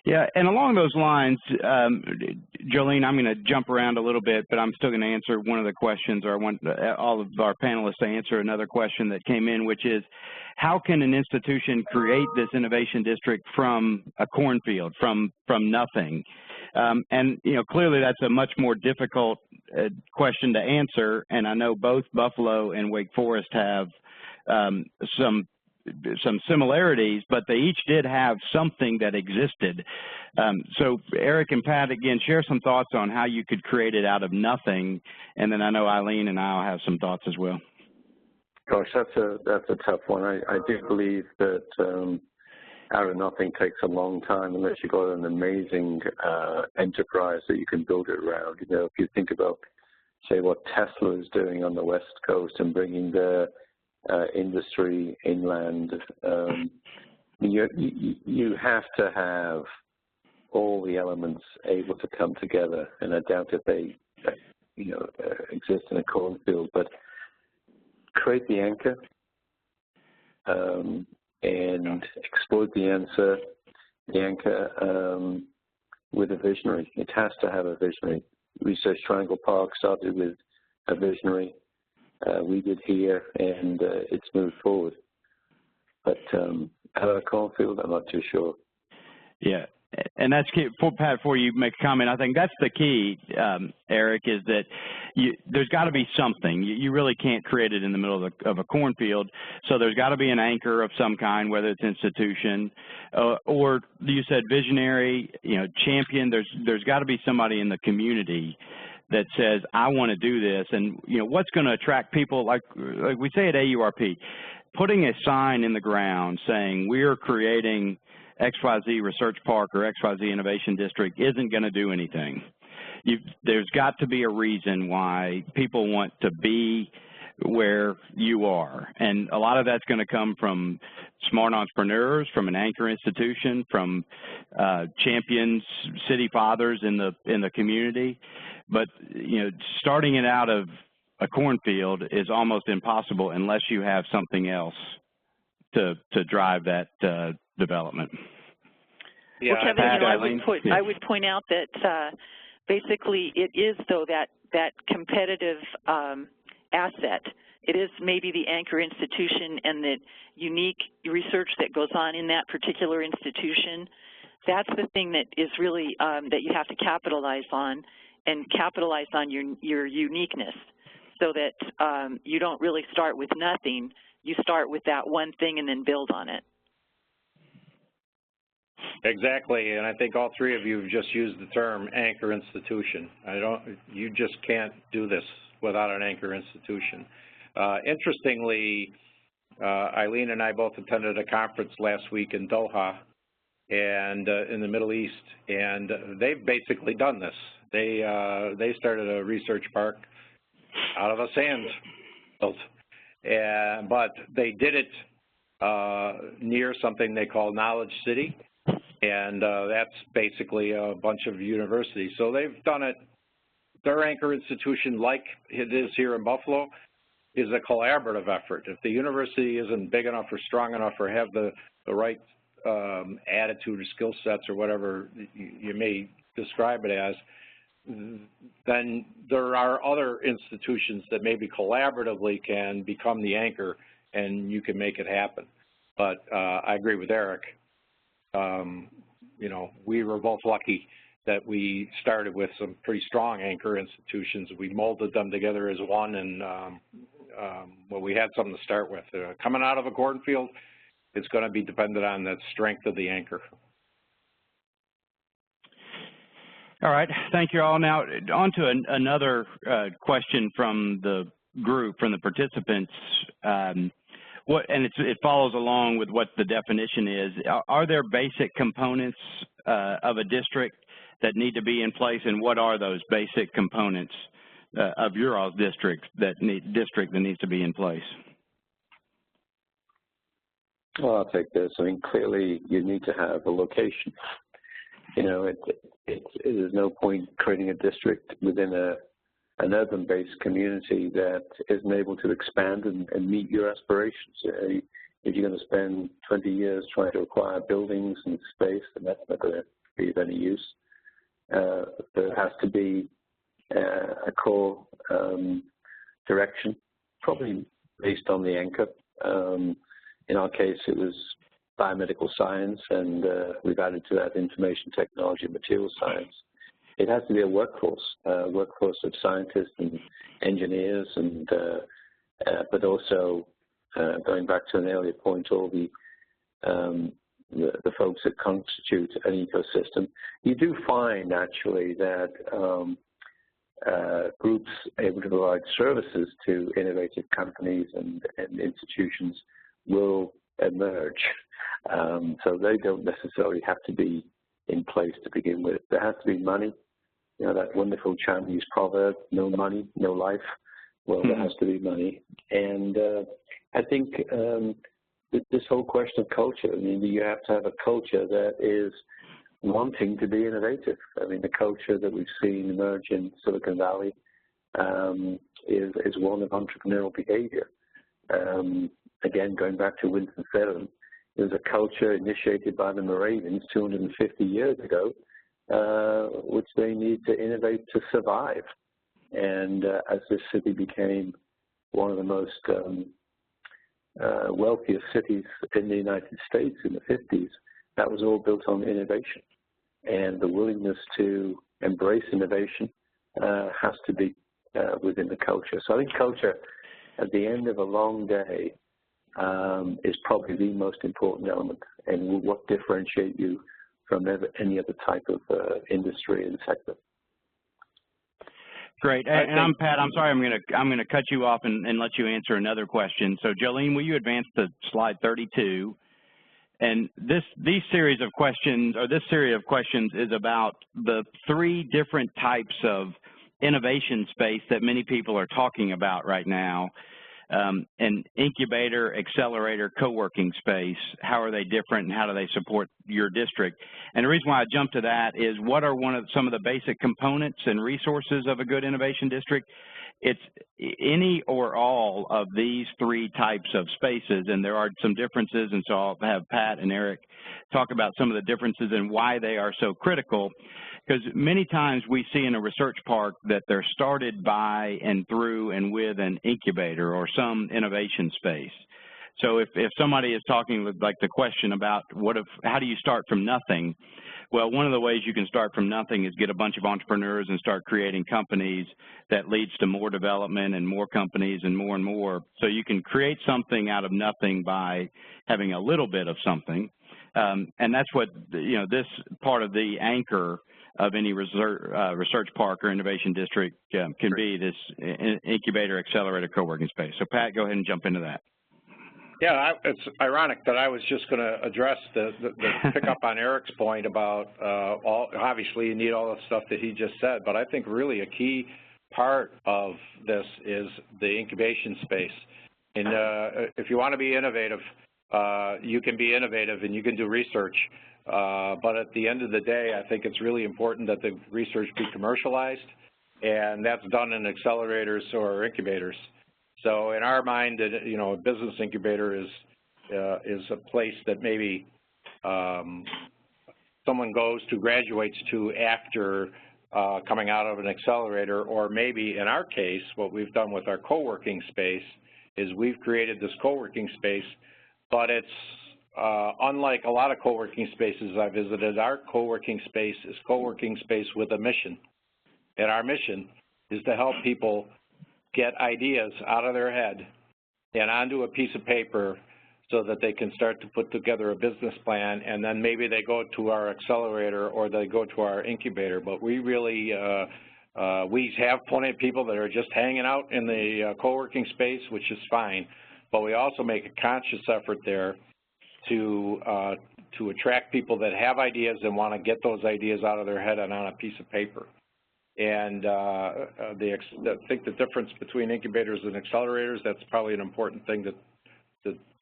Yeah, and along those lines, Jolene, I'm going to jump around a little bit, but I'm still going to answer one of the questions, or I want all of our panelists to answer another question that came in, which is, how can an institution create this innovation district from a cornfield, from nothing? And, you know, clearly that's a much more difficult question to answer, and I know both Buffalo and Wake Forest have some similarities, but they each did have something that existed. So Eric and Pat, again, share some thoughts on how you could create it out of nothing, and then I know Eileen and I'll have some thoughts as well. Gosh, that's a tough one. I do believe that out of nothing takes a long time unless you've got an amazing enterprise that you can build it around. You know, if you think about, say, what Tesla is doing on the West Coast and bringing their industry inland, you have to have all the elements able to come together, and I doubt if they, exist in a cornfield, but create the anchor and exploit the anchor with a visionary. It has to have a visionary. Research Triangle Park started with a visionary. We did here, and it's moved forward. But out of a cornfield, I'm not too sure. Yeah, and that's key. Pat, before you make a comment, I think that's the key, Eric, is that there's got to be something. You really can't create it in the middle of a cornfield, so there's got to be an anchor of some kind, whether it's institution or you said visionary, champion. There's got to be somebody in the community that says, I want to do this, and what's going to attract people, like we say at AURP, putting a sign in the ground saying we're creating XYZ Research Park or XYZ Innovation District isn't going to do anything. There's got to be a reason why people want to be where you are, and a lot of that's going to come from smart entrepreneurs, from an anchor institution, from champions, city fathers in the community. But starting it out of a cornfield is almost impossible unless you have something else to drive that development. Yeah, well, Kevin, I would point out that basically it is, though, that competitive asset. It is maybe the anchor institution and the unique research that goes on in that particular institution. That's the thing that is really that you have to capitalize on, and capitalize on your uniqueness, so that you don't really start with nothing. You start with that one thing and then build on it. Exactly, and I think all three of you have just used the term anchor institution. You just can't do this without an anchor institution. Interestingly, Eileen and I both attended a conference last week in Doha, and in the Middle East, and they've basically done this. They started a research park out of a sand field, but they did it near something they call Knowledge City, and that's basically a bunch of universities. So they've done it. Their anchor institution, like it is here in Buffalo, is a collaborative effort. If the university isn't big enough or strong enough or have the right attitude or skill sets or whatever you may describe it as, then there are other institutions that maybe collaboratively can become the anchor, and you can make it happen. But I agree with Eric. We were both lucky that we started with some pretty strong anchor institutions. We molded them together as one, and we had something to start with. Coming out of a cornfield, it's going to be dependent on the strength of the anchor. All right, thank you all. Now, on to another question from the group, from the participants. It follows along with what the definition is. Are there basic components of a district that need to be in place, and what are those basic components of your all's district that needs to be in place? Well, I'll take this. I mean, clearly you need to have a location. There's no point creating a district within an urban-based community that isn't able to expand and meet your aspirations. If you're going to spend 20 years trying to acquire buildings and space, then that's not going to be of any use. There has to be a core direction, probably based on the anchor. In our case, it was biomedical science, and we've added to that information technology and material science. It has to be a workforce of scientists and engineers, and but also going back to an earlier point, all the folks that constitute an ecosystem. You do find actually that groups able to provide services to innovative companies and institutions will emerge. So they don't necessarily have to be in place to begin with. There has to be money. You know, that wonderful Chinese proverb, no money, no life. Well, there has to be money. And I think this whole question of culture, I mean, you have to have a culture that is wanting to be innovative. I mean, the culture that we've seen emerge in Silicon Valley is one of entrepreneurial behavior. Again, going back to WinstonSalem, it was a culture initiated by the Moravians 250 years ago, which they need to innovate to survive. And as this city became one of the most wealthiest cities in the United States in the 50s, that was all built on innovation. And the willingness to embrace innovation has to be within the culture. So I think culture, at the end of a long day, is probably the most important element, and what differentiate you from any other type of industry and sector. Great, and I'm Pat. I'm sorry, I'm gonna cut you off and let you answer another question. So, Jolene, will you advance to slide 32? And this series of questions is about the 3 different types of innovation space that many people are talking about right now. An incubator, accelerator, co-working space, how are they different and how do they support your district? And the reason why I jumped to that is what are some of the basic components and resources of a good innovation district? It's any or all of these 3 types of spaces, and there are some differences, and so I'll have Pat and Eric talk about some of the differences and why they are so critical. Because many times we see in a research park that they're started by and through and with an incubator or some innovation space. So if somebody is talking with, like, the question about how do you start from nothing? Well, one of the ways you can start from nothing is get a bunch of entrepreneurs and start creating companies that leads to more development and more companies and more. So you can create something out of nothing by having a little bit of something. And that's what, this part of the anchor of any research park or innovation district can be, this incubator, accelerator, co-working space. So, Pat, go ahead and jump into that. Yeah, it's ironic that I was just going to address the pick up on Eric's point about obviously you need all the stuff that he just said, but I think really a key part of this is the incubation space. And if you want to be innovative, you can be innovative and you can do research. But at the end of the day, I think it's really important that the research be commercialized, and that's done in accelerators or incubators. So in our mind, a business incubator is a place that maybe someone graduates to after coming out of an accelerator, or maybe in our case, what we've done with our co-working space is we've created this co-working space, but it's unlike a lot of co-working spaces I visited. Our co-working space is co-working space with a mission, and our mission is to help people get ideas out of their head and onto a piece of paper so that they can start to put together a business plan, and then maybe they go to our accelerator or they go to our incubator. But we really, we have plenty of people that are just hanging out in the co-working space, which is fine, but we also make a conscious effort there to attract people that have ideas and want to get those ideas out of their head and on a piece of paper. And I think the difference between incubators and accelerators, that's probably an important thing to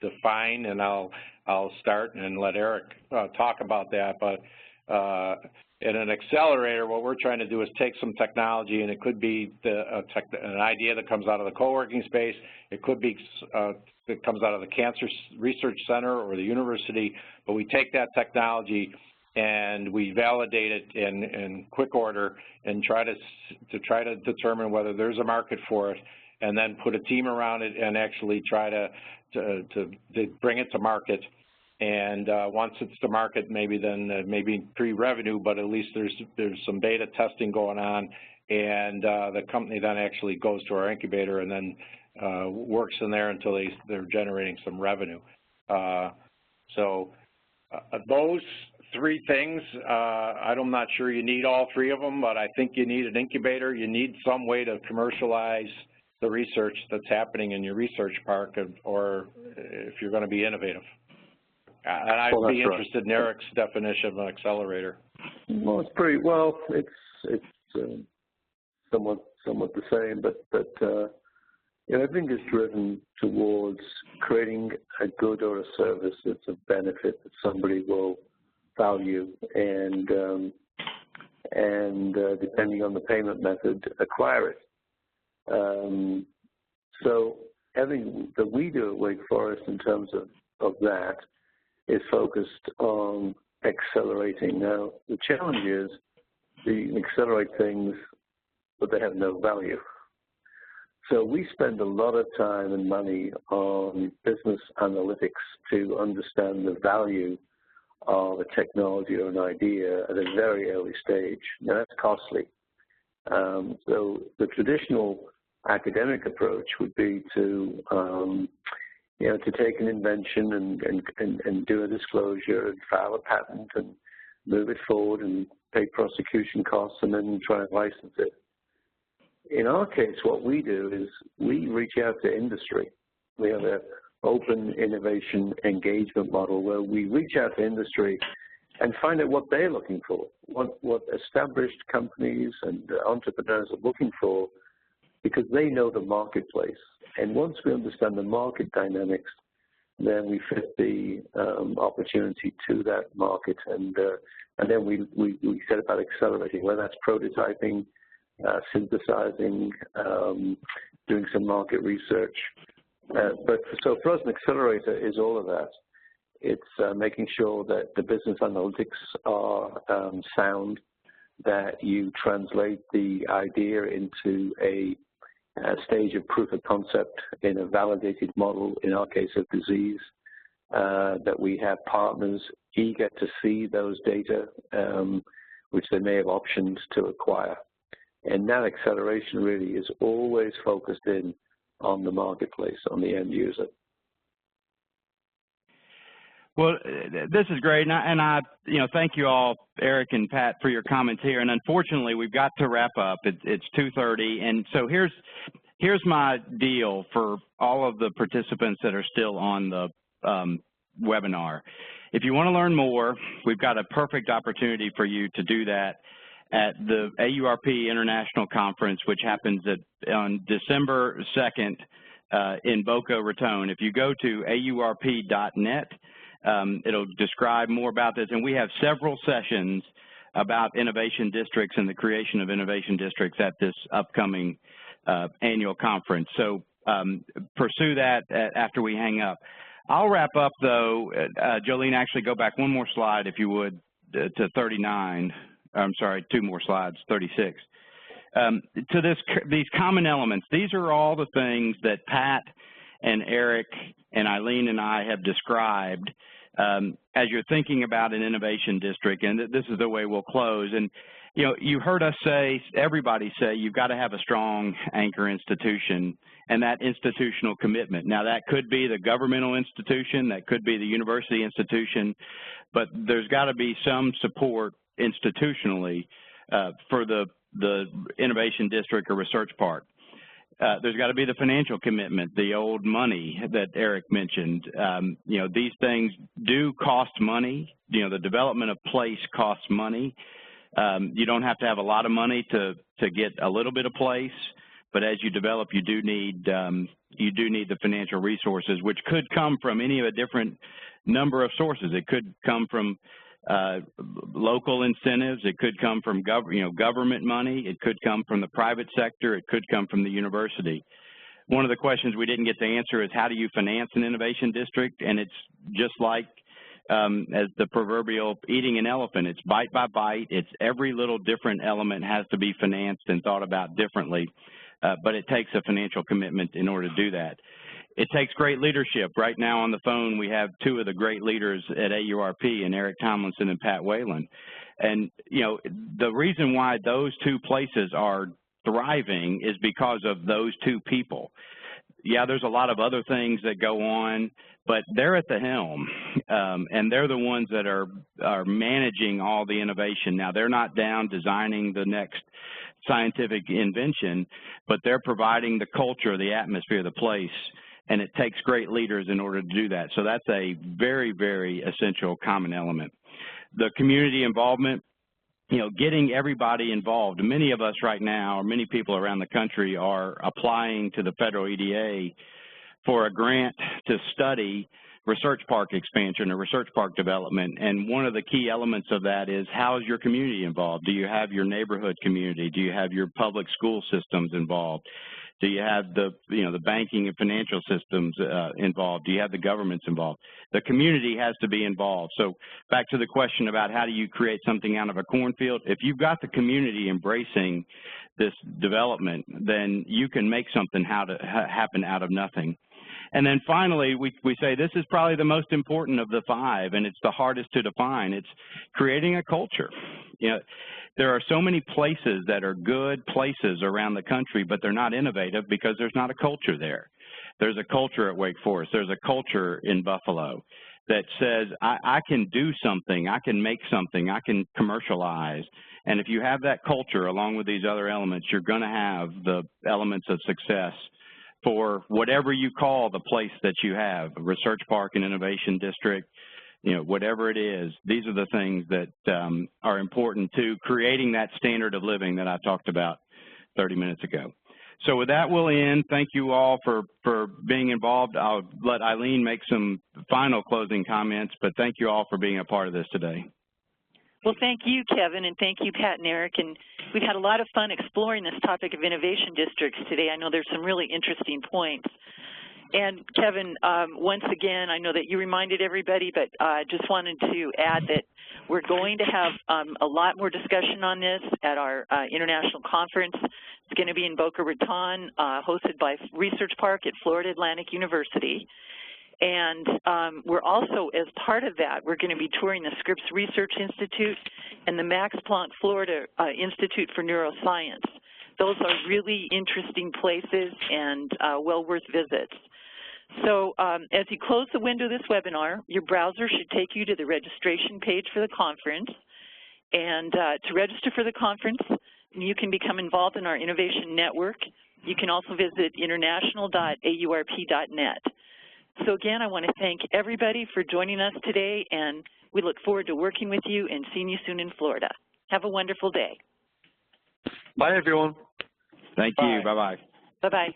define, and I'll start and let Eric talk about that. But in an accelerator, what we're trying to do is take some technology, and it could be an idea that comes out of the co-working space. It could be that comes out of the Cancer Research Center or the university, but we take that technology and we validate it in quick order and try to determine whether there's a market for it, and then put a team around it and actually try to bring it to market. And once it's to market, maybe then maybe pre-revenue, but at least there's some beta testing going on, and the company then actually goes to our incubator and then works in there until they're generating some revenue. Those three things, I'm not sure you need all three of them, but I think you need an incubator. You need some way to commercialize the research that's happening in your research park, or if you're going to be innovative. And I'd be interested in Eric's definition of an accelerator. Well, it's pretty well. It's somewhat the same, but everything is driven towards creating a good or a service that's of benefit that somebody will value, and depending on the payment method, acquire it. So everything that we do at Wake Forest in terms of that is focused on accelerating. Now, the challenge is you can accelerate things, but they have no value. So we spend a lot of time and money on business analytics to understand the value of a technology or an idea at a very early stage. Now, that's costly. So the traditional academic approach would be to take an invention and do a disclosure and file a patent and move it forward and pay prosecution costs and then try and license it. In our case, what we do is we reach out to industry. We have an open innovation engagement model where we reach out to industry and find out what they're looking for, what established companies and entrepreneurs are looking for, because they know the marketplace. And once we understand the market dynamics, then we fit the opportunity to that market, and then we set about accelerating, whether that's prototyping, synthesizing, doing some market research. So for us, an accelerator is all of that. It's making sure that the business analytics are sound, that you translate the idea into a stage of proof of concept in a validated model, in our case of disease, that we have partners eager to see those data, which they may have options to acquire. And that acceleration really is always focused in on the marketplace, on the end user. Well, this is great, and I thank you all, Eric and Pat, for your comments here. And unfortunately, we've got to wrap up. It's 2:30, and so here's my deal for all of the participants that are still on the webinar. If you want to learn more, we've got a perfect opportunity for you to do that at the AURP International Conference, which happens on December 2nd in Boca Raton. If you go to aurp.net, it'll describe more about this, and we have several sessions about innovation districts and the creation of innovation districts at this upcoming annual conference. So pursue that after we hang up. I'll wrap up, though. Jolene, actually go back one more slide, if you would, to 39. I'm sorry, two more slides, 36. To these common elements, these are all the things that Pat and Eric and Eileen and I have described as you're thinking about an innovation district, and this is the way we'll close. And you heard us say, everybody say, you've got to have a strong anchor institution and that institutional commitment. Now, that could be the governmental institution, that could be the university institution, but there's got to be some support institutionally for the innovation district or research park. There's got to be the financial commitment, the old money that Eric mentioned. These things do cost money. The development of place costs money. You don't have to have a lot of money to get a little bit of place, but as you develop, you do need the financial resources, which could come from any of a different number of sources. It could come from local incentives. It could come from government money. It could come from the private sector. It could come from the university. One of the questions we didn't get to answer is, how do you finance an innovation district? And it's just like as the proverbial eating an elephant. It's bite by bite. It's every little different element has to be financed and thought about differently, but it takes a financial commitment in order to do that. It takes great leadership. Right now on the phone, we have two of the great leaders at AURP, and Eric Tomlinson and Pat Whalen. And, you know, the reason why those two places are thriving is because of those two people. Yeah, there's a lot of other things that go on, but they're at the helm, and they're the ones that are managing all the innovation. Now, they're not down designing the next scientific invention, but they're providing the culture, the atmosphere, the place, and it takes great leaders in order to do that. So that's a very, very essential common element. The community involvement, you know, getting everybody involved. Many of us right now, or many people around the country, are applying to the federal EDA for a grant to study research park expansion or research park development. And one of the key elements of that is, how is your community involved? Do you have your neighborhood community? Do you have your public school systems involved? Do you have the, you know, the banking and financial systems involved? Do you have the governments involved? The community has to be involved. So back to the question about how do you create something out of a cornfield, if you've got the community embracing this development, then you can make something happen out of nothing. And then finally, we say this is probably the most important of the five, and it's the hardest to define. It's creating a culture. You know, there are so many places that are good places around the country, but they're not innovative because there's not a culture there. There's a culture at Wake Forest. There's a culture in Buffalo that says, I can do something, I can make something, I can commercialize. And if you have that culture along with these other elements, you're going to have the elements of success for whatever you call the place that you have, a research park, an innovation district, you know, whatever it is. These are the things that are important to creating that standard of living that I talked about 30 minutes ago. So with that, we'll end. Thank you all for being involved. I'll let Eileen make some final closing comments, but thank you all for being a part of this today. Well, thank you, Kevin, and thank you, Pat and Eric. And we've had a lot of fun exploring this topic of innovation districts today. I know there's some really interesting points. And Kevin, once again, I know that you reminded everybody, but I just wanted to add that we're going to have a lot more discussion on this at our international conference. It's going to be in Boca Raton, hosted by Research Park at Florida Atlantic University. And we're also, as part of that, we're going to be touring the Scripps Research Institute and the Max Planck Florida Institute for Neuroscience. Those are really interesting places and well worth visits. So as you close the window of this webinar, your browser should take you to the registration page for the conference. And to register for the conference, you can become involved in our innovation network. You can also visit international.aurp.net. So again, I want to thank everybody for joining us today, and we look forward to working with you and seeing you soon in Florida. Have a wonderful day. Bye, everyone. Thank you. Bye-bye. Bye-bye.